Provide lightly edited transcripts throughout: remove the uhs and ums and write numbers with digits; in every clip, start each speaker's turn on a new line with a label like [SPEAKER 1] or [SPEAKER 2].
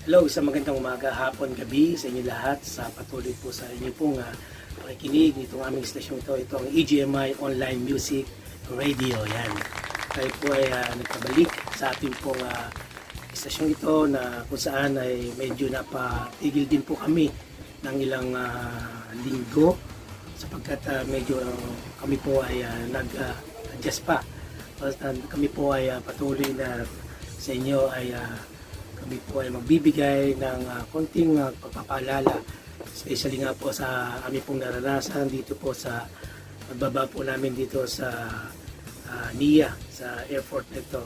[SPEAKER 1] Hello, isang magandang umaga, hapon, gabi sa inyo lahat sa patuloy po sa inyo pong pakikinig nitong aming stasyon ito. Ito ang EGMI Online Music Radio. Yan. Tayo po ay nagpabalik sa ating pong stasyon ito na kung saan ay medyo napatigil din po kami ng ilang linggo sapagkat medyo kami po ay nag-adjust pa. Kami po ay patuloy na sa inyo ay kami po ay magbibigay ng konting pagpapaalala, especially nga po sa aming pong naranasan dito po sa pagbaba po namin dito sa NIA, sa airport nito,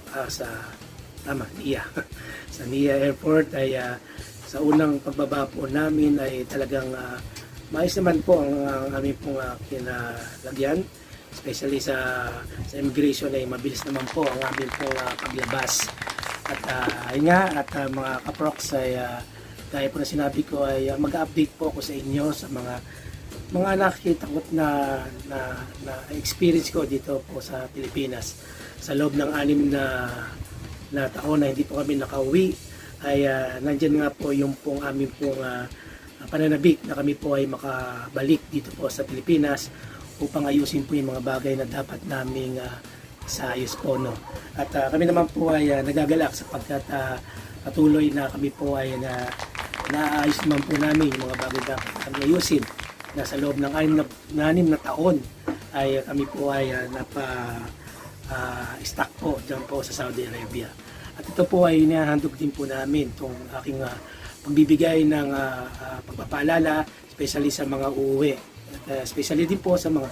[SPEAKER 1] NIA. Sa NIA airport ay sa unang pagbaba po namin ay talagang maayos naman po ang aming pong kinalagyan, especially sa immigration ay mabilis naman po ang aming pong paglabas. At ayun nga, at mga kaprox ay gaya po na sinabi ko ay mag-update po ako sa inyo sa mga nakikita ko na experience ko dito po sa Pilipinas. Sa loob ng 6 na taon na hindi po kami nakauwi ay nandyan nga po yung pong aming pong pananabik na kami po ay makabalik dito po sa Pilipinas upang ayusin po yung mga bagay na dapat naming sa ayos po, no. At kami naman po ay nagagalak sapagkat patuloy na kami po ay naayos naman po namin yung mga bagay dapat kami ayusin na sa loob ng 6 na taon ay kami po ay napa-stock po dyan po sa Saudi Arabia. At ito po ay inahandog din po namin itong aking pagbibigay ng pagpapaalala, especially sa mga uuwi. At especially din po sa mga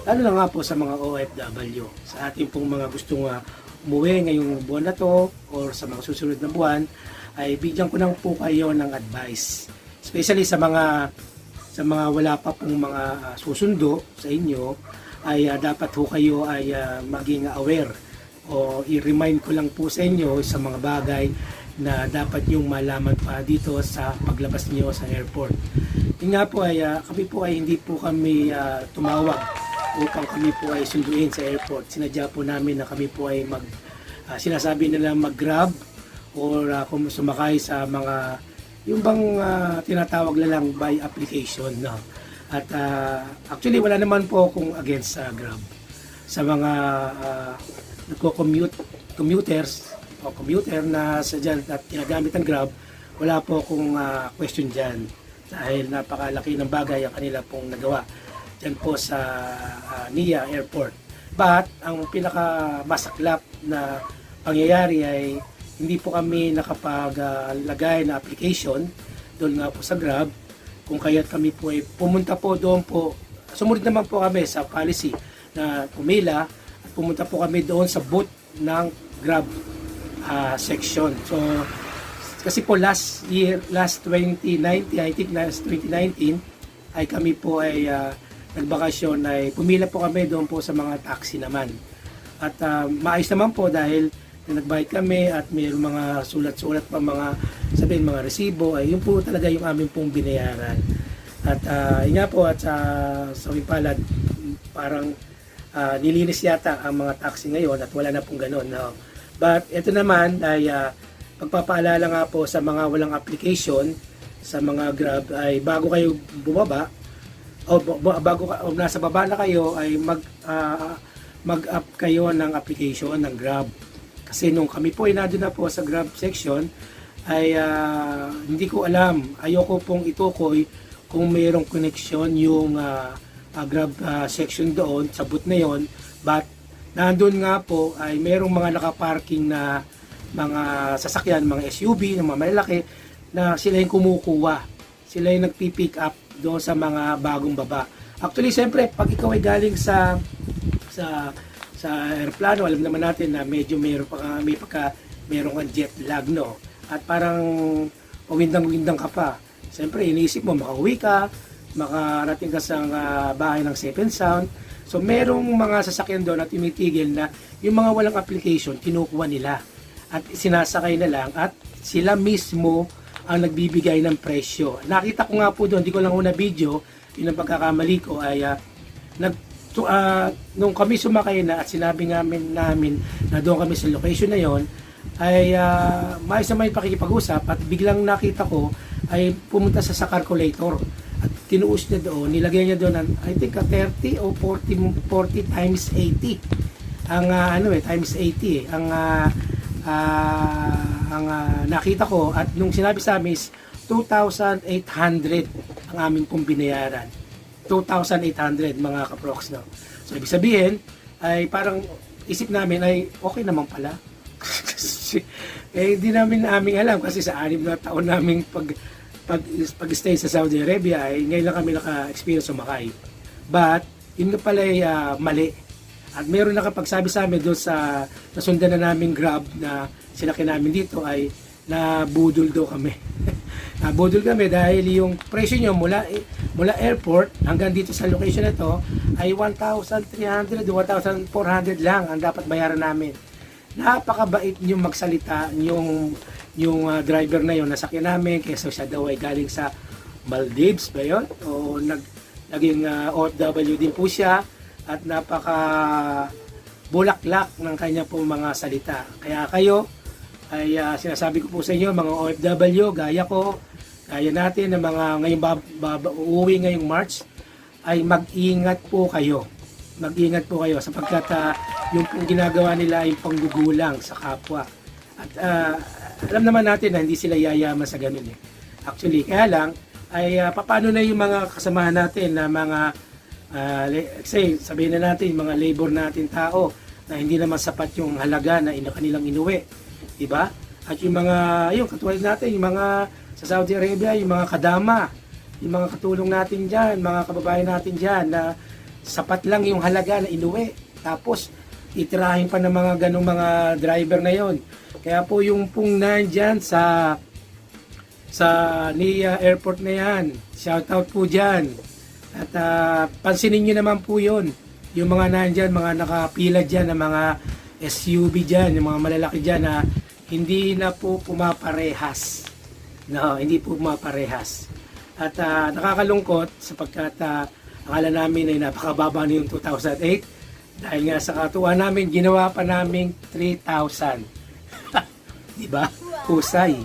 [SPEAKER 1] lalo na nga po sa mga OFW, sa ating pong mga gustong umuwi ngayong buwan na to or sa mga susunod na buwan, ay bigyan ko lang po kayo ng advice. Especially sa mga wala pa pong mga susundo sa inyo, ay dapat ho kayo ay maging aware o i-remind ko lang po sa inyo sa mga bagay na dapat yung malaman pa dito sa paglabas niyo sa airport. Yun nga po ay kami po ay hindi po kami tumawag upang kami po ay sunduin sa airport. Sinadya po namin na kami po ay sinasabi nila mag-grab or kung sumakay sa mga yung bang tinatawag na lang by application, no? At actually wala naman po akong against sa Grab. Sa mga commuters o commuter na sa dyan at ginagamit ng Grab, wala po akong question dyan dahil napakalaki ng bagay ang kanila pong nagawa dyan po sa NIA Airport. But ang pinakamasaklap na pangyayari ay hindi po kami nakapaglagay na application doon nga po sa Grab, kung kaya't kami po ay pumunta po doon po. Sumunod naman po kami sa policy na pumila at pumunta po kami doon sa booth ng Grab section. So kasi po last 2019, I think last 2019 ay kami po ay nagbakasyon ay pumila po kami doon po sa mga taxi naman. At maayos naman po dahil nagbayad kami at mayroong mga sulat-sulat pa mga mga resibo ay yun po talaga yung aming pong binayaran. At yun nga po at sa palad parang nilinis yata ang mga taxi ngayon at wala na pong ganun. No? But ito naman ay pagpapaalala nga po sa mga walang application sa mga Grab ay bago kayo bumaba o nasa baba na kayo ay mag-up kayo ng application ng Grab. Kasi nung kami po ay nandun na po sa Grab section ay hindi ko alam, ayoko pong itukoy kung mayroong connection yung Grab section doon sa booth na yon, but nandun nga po ay mayroong mga nakaparking na mga sasakyan, mga SUV, na mga malalaki na sila yung kumukuha, sila yung nagpipick up doon sa mga bagong baba. Actually, siyempre, pag ikaw ay galing sa aeroplano, alam naman natin na medyo mayroong kang jet lag, no? At parang pawindang-windang ka pa. Siyempre, iniisip mo, makauwi ka, makarating ka sa bahay ng safe and sound. So, merong mga sasakyan doon at tumitigil na yung mga walang application, kinukuha nila. At sinasakay na lang at sila mismo ang nagbibigay ng presyo. Nakita ko nga po doon, di ko lang una video, yun ang pagkakamali ko ay nung kami sumakay na at sinabi namin na doon kami sa location na yon, ay maayos naman yung pakikipag-usap at biglang nakita ko ay pumunta sa calculator at tinuos niya doon, nilagay niya doon I think 30 o 40 times 80 ang times 80 ang nakita ko at nung sinabi sa amin is 2,800 ang aming pong binayaran. 2,800 mga kaprox, no? So ibig sabihin ay parang isip namin ay okay naman pala. Hindi namin alam kasi sa 6 na taon naming pag-stay sa Saudi Arabia ay ngayon lang kami naka-experience sumakay. But yun nga pala ay mali. At meron nakapagsabi sa amin doon sa nasundan na naming Grab na sinakyan namin dito ay nabudol daw kami. Nabudol kami dahil yung presyo nyo mula airport hanggang dito sa location na to ay 1,300 o 1,400 lang ang dapat bayaran namin. Napakabait nyo magsalita yung driver na yon nasakyan namin kaysa siya daw ay galing sa Maldives ba yun? O naging OFW din po siya at napaka bulaklak ng kanya po mga salita. Kaya kayo ay sinasabi ko po sa inyo mga OFW, gaya ko, gaya natin na mga ngayong uuwi ngayong March ay mag-ingat po kayo. Mag-ingat po kayo sapagkat yung ginagawa nila ay panggugulang sa kapwa. At alam naman natin na hindi sila yayaman sa ganun eh. Actually, kaya lang ay paano na yung mga kasamahan natin na mga say, sabihin na natin yung mga labor natin tao na hindi naman sapat yung halaga na kanilang inuwi. Diba? At yung mga, yung katulad natin, yung mga sa Saudi Arabia, yung mga kadama, yung mga katulong natin dyan, mga kababayan natin dyan na sapat lang yung halaga na inuwi. Tapos, itirahin pa ng mga ganong mga driver na yon. Kaya po yung pong nandyan sa NIA airport na yan, shout out po dyan. At pansinin nyo naman po yon. Yung mga nandyan, mga nakapila dyan, ng mga SUV dyan, yung mga malalaki dyan na hindi na po pumaparehas. No, hindi po pumaparehas. At nakakalungkot sapagkat akala namin ay napakababa na yung 2008 dahil nga sa katuwa namin, ginawa pa namin 3,000. Diba? Husay.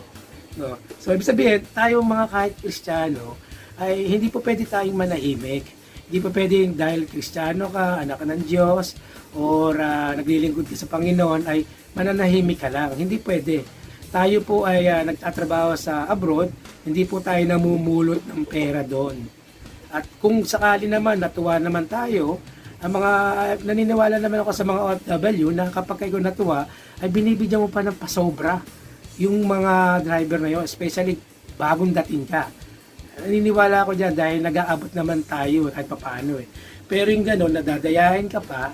[SPEAKER 1] No. So, ibig sabihin, tayo mga kahit Kristiyano, ay hindi po pwede tayong manahimik. Hindi po pwedeng dahil Kristiyano ka, anak ka ng Diyos, or naglilingkod ka sa Panginoon, ay mananahimik ka lang. Hindi pwede. Tayo po ay nagtatrabaho sa abroad, hindi po tayo namumulot ng pera doon. At kung sakali naman, natuwa naman tayo, ang mga naniniwala naman ako sa mga OFW na kapag kayo natuwa, ay binibigyan mo pa ng pasobra yung mga driver na yun, especially bagong dating ka. Naniniwala ako dyan dahil nag-aabot naman tayo kahit papaano eh. Pero yung gano'n, nadadayahin ka pa,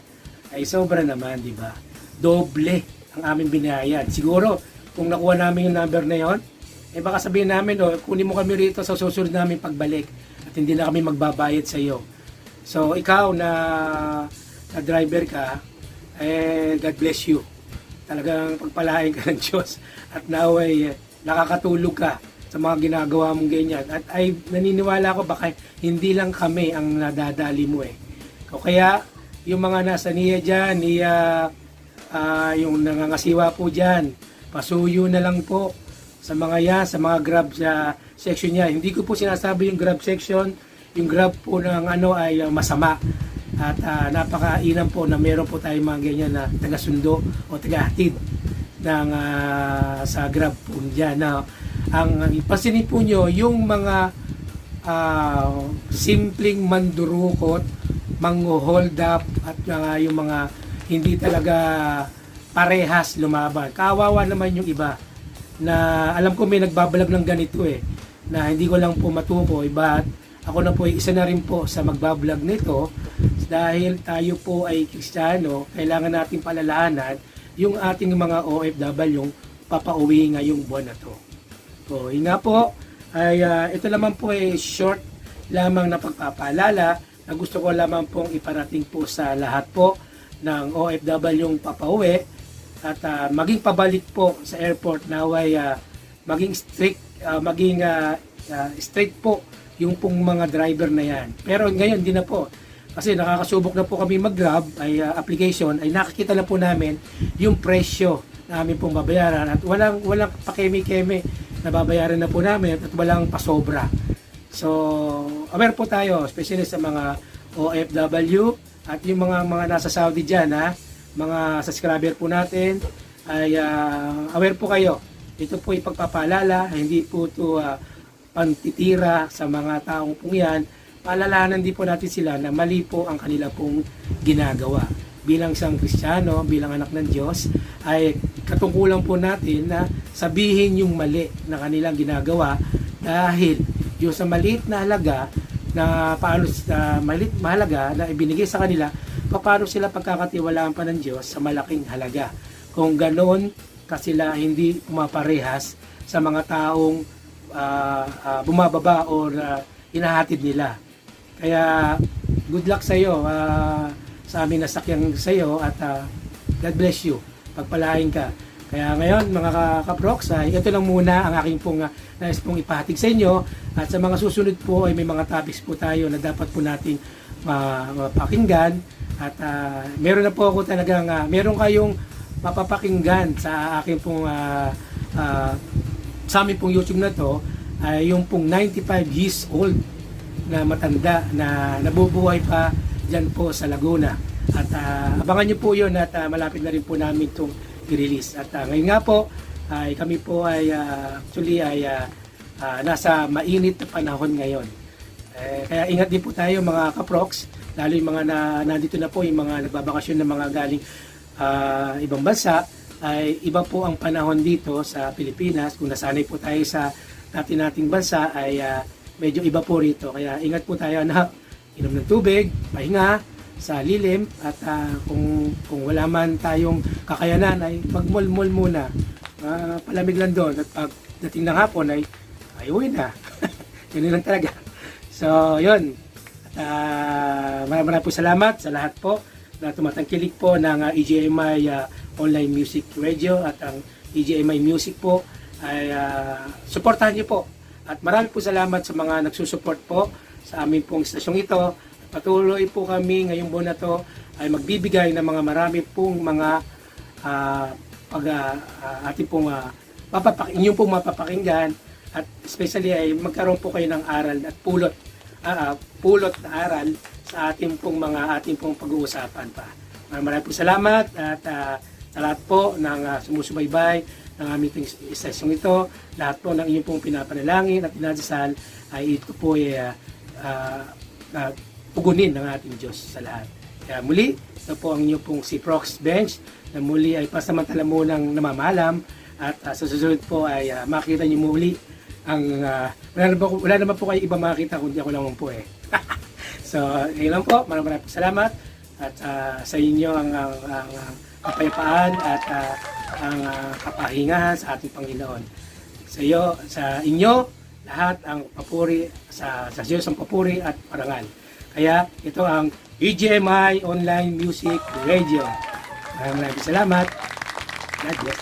[SPEAKER 1] ay sobra naman, di ba? Doble ang aming binayad. Siguro, kung nakuha namin yung number na yon, eh baka sabihin namin, kunin mo kami rito sa susunod namin pagbalik at hindi na kami magbabayad sa iyo. So, ikaw na driver ka, eh, God bless you. Talagang pagpalain ka ng Diyos at naway nakakatulog ka sa mga ginagawa mong ganyan. At ay naniniwala ko baka hindi lang kami ang nadadali mo eh. O kaya yung mga nasa NIA dyan, yung nangangasiwa po dyan, pasuyo na lang po sa mga yan, sa mga Grab sa section niya. Hindi ko po sinasabi yung Grab section, yung Grab po ng ay masama. At napakainam po na meron po tayong mga ganyan na taga-sundo o taga-hatid ng, sa Grab po dyan. Ang ipasinin po nyo, yung mga simpleng mandurukot, mang-hold up at yung mga hindi talaga parehas lumaban. Kawawa naman yung iba na alam ko may nagbabalag ng ganito eh, na hindi ko lang po matukoy, but ako na po isa na rin po sa magbablog nito dahil tayo po ay Kristiyano, kailangan natin palalahanan yung ating mga OFW yung papauwi ngayong buwan na to. So, yun nga po, ay ito naman po ay short lamang na pagpapaalala na gusto ko lamang pong iparating po sa lahat po ng OFW yung papauwi at maging pabalik po sa airport naway maging strict, strict po yung pong mga driver na yan. Pero ngayon di na po. Kasi nakakasubok na po kami mag-Grab ay application ay nakikita na po namin yung presyo na amin pong babayaran at walang pakeme-keme na babayaran na po namin at walang pasobra. So, aware po tayo, especially sa mga OFW at yung mga nasa Saudi dyan, mga subscriber po natin, ay aware po kayo. Ito po ipagpapaalala, hindi po ito pantitira sa mga taong pong yan. Paalalahanan din po natin sila na mali po ang kanila pong ginagawa. Bilang isang Kristiyano, bilang anak ng Diyos, ay katungkulan po natin na sabihin yung mali na kanilang ginagawa dahil yung sa maliit na halaga na paano mahalaga na ibinigay sa kanila, paano sila pagkakatiwalaan pa ng Diyos sa malaking halaga. Kung ganoon sila hindi pumaparehas sa mga taong bumababa o hinahatid nila. Kaya good luck sa iyo, sa aming nasakyan sa iyo at God bless you. Pagpalain ka. Kaya ngayon mga kaproks, ito lang muna ang aking nais pong ipahatid sa inyo. At sa mga susunod po ay may mga topics po tayo na dapat po nating mapakinggan. At meron na po ako talagang, meron kayong mapapakinggan sa aking pong, sa aming pong YouTube na to, ay yung pong 95 years old na matanda na nabubuhay pa dyan po sa Laguna. At abangan nyo po yun at malapit na rin po namin itong i-release. At ngayon nga po, ay kami po ay actually ay nasa mainit na panahon ngayon. Kaya ingat din po tayo mga kaproks, lalo yung mga nandito na po, yung mga nagbabakasyon na mga galing ibang bansa, ay iba po ang panahon dito sa Pilipinas. Kung nasanay po tayo sa nating bansa, ay medyo iba po rito. Kaya ingat po tayo na inom ng tubig, pahinga sa lilim, at kung wala man tayong kakayanan ay magmol-mol muna. Palamig lang doon, at pag dating ng hapon ay uwi na. Yun lang talaga. So, yun. At maraming po salamat sa lahat po na tumatangkilik po ng EGMI Online Music Radio at ang EGMI Music po ay suportahan niyo po. At marami po salamat sa mga nagsusupport po sa aming pong istasyong ito. Patuloy po kami ngayong buwan na to ay magbibigay ng mga marami pong mga ating pong inyong pong mapapakinggan, at especially ay magkaroon po kayo ng aral at pulot na aral sa ating pong pag-uusapan pa. Maraming po salamat at sa lahat po ng sumusubaybay ng aming istasyong ito, lahat po ng inyong pong pinapanalangin at dinadasal ay ito po ay pugunin ng ating Diyos sa lahat. Kaya muli, ito po ang inyong pong si Prox Bench na muli ay pasamantala munang namamalam, at sa susunod po ay makita niyo muli ang wala naman po kayo iba makita kundi ako naman po So, yun lang po. Maraming salamat at sa inyo ang kapayapaan at ang kapahingahan sa ating Panginoon. Sa inyo lahat ang papuri sa Diyos ang papuri at parangal. Kaya ito ang EGMI Online Music Radio. Maraming salamat. God bless.